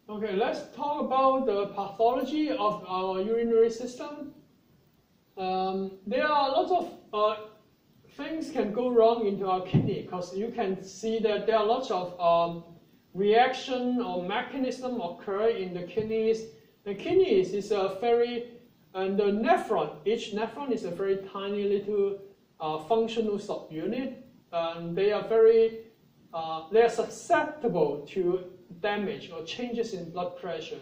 Okay, let's talk about the pathology of our urinary system. There are lots of things can go wrong into our kidney because you can see that there are lots of reaction or mechanism occur in the kidneys. The kidneys is a and the nephron, each nephron is a very tiny little functional subunit, and they are susceptible to damage or changes in blood pressure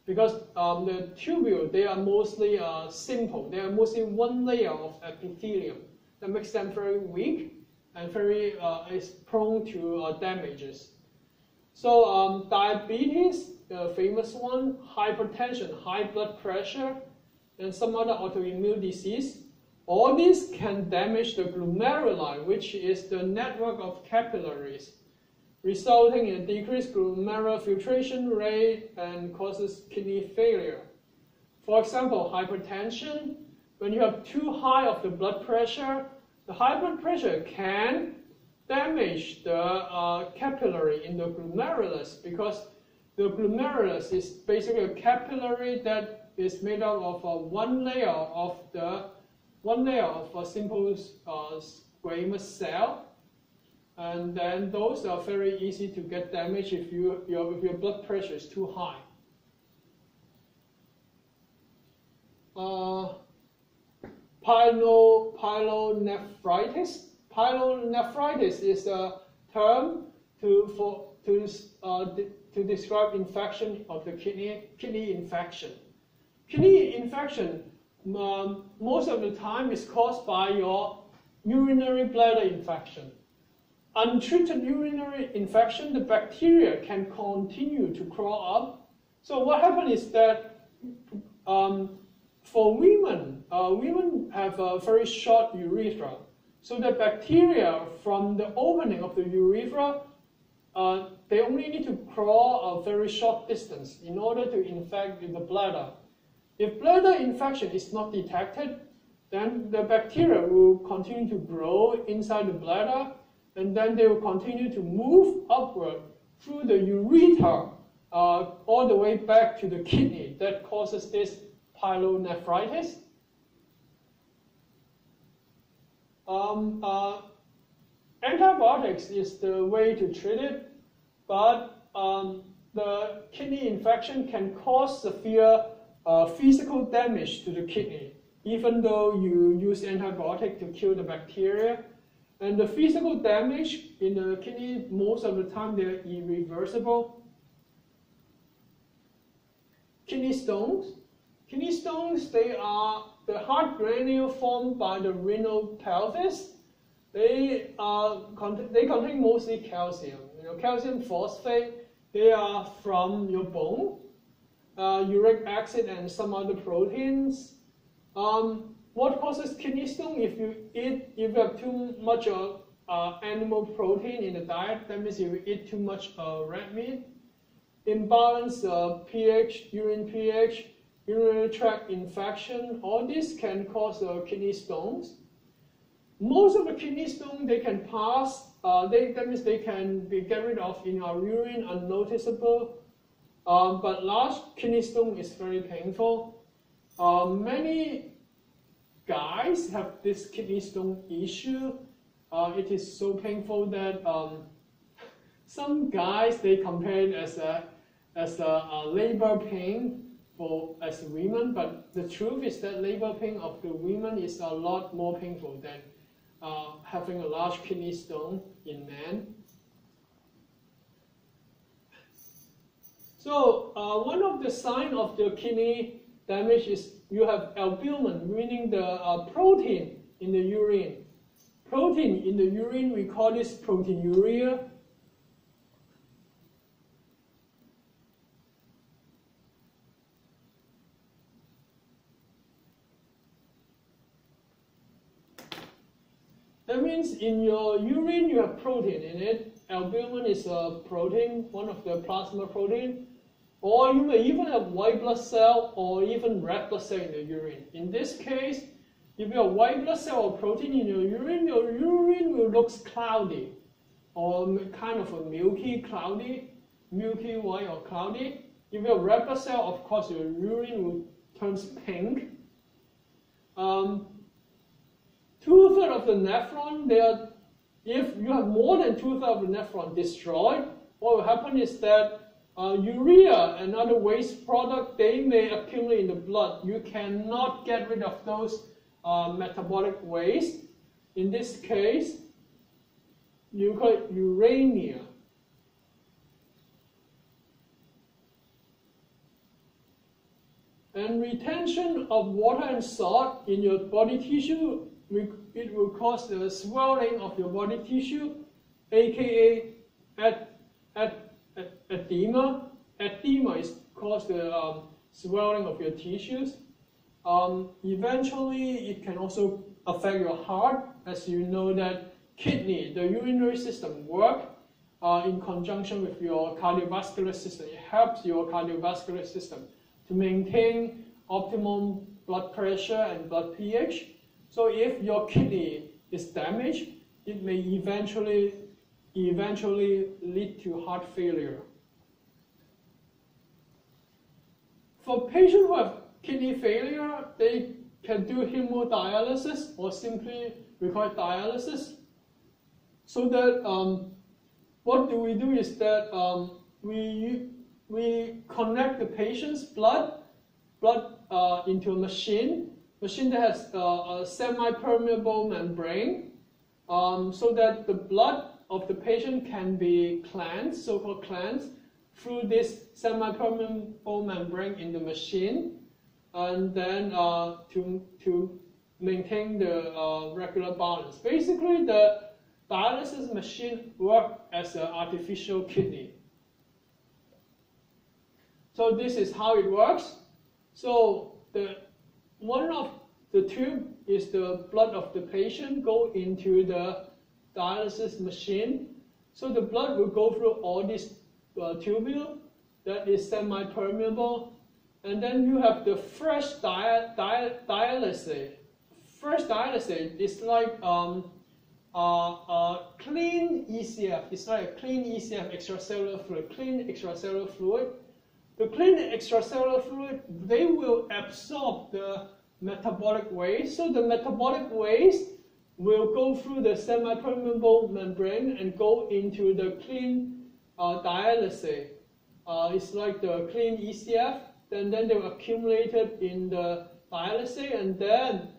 because the tubule, they are mostly simple. They are mostly one layer of epithelium that makes them very weak and very is prone to damages. So diabetes, the famous one, hypertension, high blood pressure, and some other autoimmune disease, all these can damage the glomeruli, which is the network of capillaries, resulting in a decreased glomerular filtration rate and causes kidney failure. For example, hypertension, when you have too high of the blood pressure, the high blood pressure can damage the capillary in the glomerulus because the glomerulus is basically a capillary that is made up of one layer of a simple squamous cell. And then those are very easy to get damaged if your blood pressure is too high. Pyelonephritis. Pyelonephritis is a term to describe infection of the kidney infection. Kidney infection most of the time is caused by your urinary bladder infection. Untreated urinary infection, the bacteria can continue to crawl up. So what happens is that for women, women have a very short urethra. So the bacteria from the opening of the urethra, they only need to crawl a very short distance in order to infect the bladder. If bladder infection is not detected, then the bacteria will continue to grow inside the bladder, and then they will continue to move upward through the urethra all the way back to the kidney. That causes this pyelonephritis. Antibiotics is the way to treat it, but the kidney infection can cause severe physical damage to the kidney, even though you use antibiotic to kill the bacteria. And the physical damage in the kidney, most of the time, they're irreversible. Kidney stones. Kidney stones, they are the hard granule formed by the renal pelvis. They contain mostly calcium. Calcium phosphate, they are from your bone, uric acid, and some other proteins. What causes kidney stone? If you have too much animal protein in the diet, that means you eat too much red meat. Imbalanced pH, urine pH, urinary tract infection, all these can cause kidney stones. Most of the kidney stones, they can pass, that means they can be get rid of in our urine unnoticeable, but large kidney stone is very painful. Many guys have this kidney stone issue. It is so painful that some guys, they compare it as a labor pain as women, but the truth is that labor pain of the women is a lot more painful than having a large kidney stone in men. So one of the signs of the kidney damage is you have albumin, meaning the protein in the urine. Protein in the urine, we call this proteinuria. That means in your urine you have protein in it. Albumin is a protein, one of the plasma protein. Or you may even have white blood cell or even red blood cell in the urine. In this case, if you have white blood cell or protein in your urine will look cloudy or kind of a milky white or cloudy. If you have red blood cell, of course your urine will turn pink. 2/3 of the nephron, if you have more than 2/3 of the nephron destroyed, what will happen is that urea and other waste product, they may accumulate in the blood. You cannot get rid of those metabolic waste. In this case, you call it uremia. And retention of water and salt in your body tissue, it will cause the swelling of your body tissue, aka edema. Edema is cause the swelling of your tissues. Eventually, it can also affect your heart, as you know that kidney, the urinary system, work in conjunction with your cardiovascular system. It helps your cardiovascular system to maintain optimum blood pressure and blood pH. So if your kidney is damaged, it may eventually lead to heart failure. For patients who have kidney failure, they can do hemodialysis or simply require dialysis. So that what do we do is that we connect the patient's blood into a machine that has a semi-permeable membrane, so that the blood of the patient can be cleansed, so-called cleansed, through this semi-permeable membrane in the machine, and then to maintain the regular balance. Basically, the dialysis machine works as an artificial kidney. So this is how it works. So one of the tube is the blood of the patient go into the dialysis machine. So the blood will go through all these tubule that is semi-permeable, and then you have the fresh dialysis. Fresh dialysis is like clean ECF. It's like a clean ECF, extracellular fluid, clean extracellular fluid. The clean extracellular fluid, they will absorb the metabolic waste. So the metabolic waste will go through the semi-permeable membrane and go into the clean dialysis. It's like the clean ECF. Then they will accumulate it in the dialysis, and then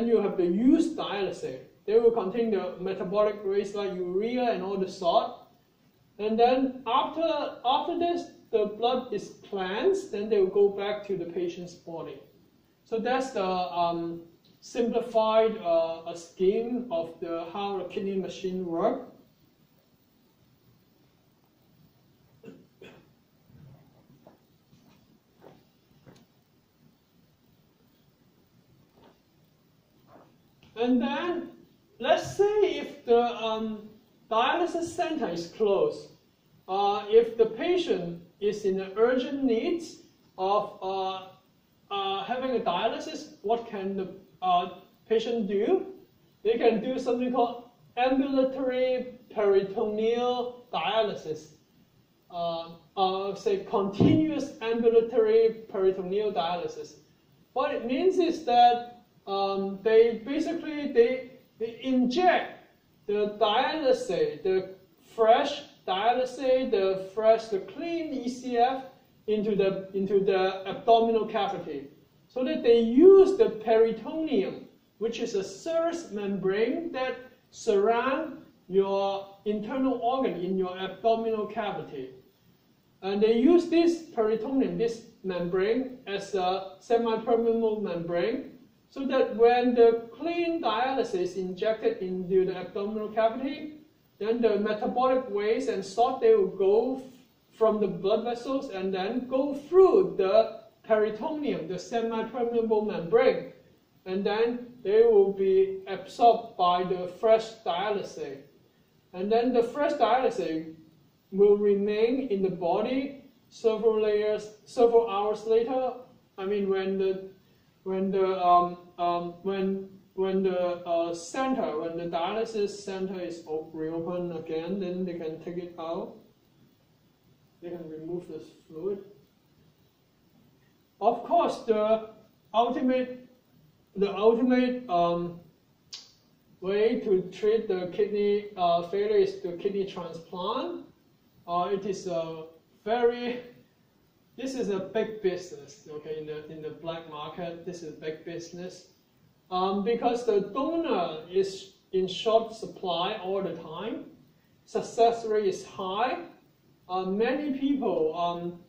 you have the used dialysis. They will contain the metabolic waste like urea and all the salt. And then after this, the blood is cleansed, then they will go back to the patient's body. So that's the simplified scheme of how the kidney machine works. And then, let's say if the dialysis center is closed, if the patient is in the urgent needs of having a dialysis, what can the patient do? They can do something called ambulatory peritoneal dialysis. Say continuous ambulatory peritoneal dialysis. What it means is that they inject the dialysis, the fresh dialysis, the clean ECF into the abdominal cavity, so that they use the peritoneum, which is a serous membrane that surrounds your internal organ in your abdominal cavity. And they use this peritoneum, this membrane, as a semi-permeable membrane, so that when the clean dialysis is injected into the abdominal cavity, then the metabolic waste and salt, they will go from the blood vessels and then go through the peritoneum, the semi-permeable membrane, and then they will be absorbed by the fresh dialysis. And then the fresh dialysis will remain in the body several hours later. I mean, when the dialysis center is reopened again, then they can take it out. They can remove this fluid. Of course, the ultimate way to treat the kidney failure is the kidney transplant. It is this is a big business. Okay, in the black market, this is a big business because the donor is in short supply all the time. Success rate is high. Many people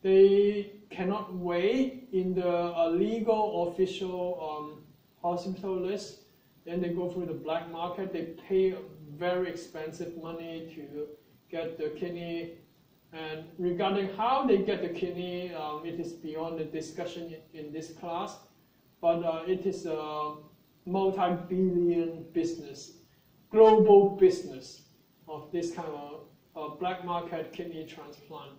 they cannot wait in the legal official hospital list. Then they go through the black market. They pay very expensive money to get the kidney. And regarding how they get the kidney, it is beyond the discussion in this class. But it is a multi-billion business, global business of this kind of black market kidney transplant.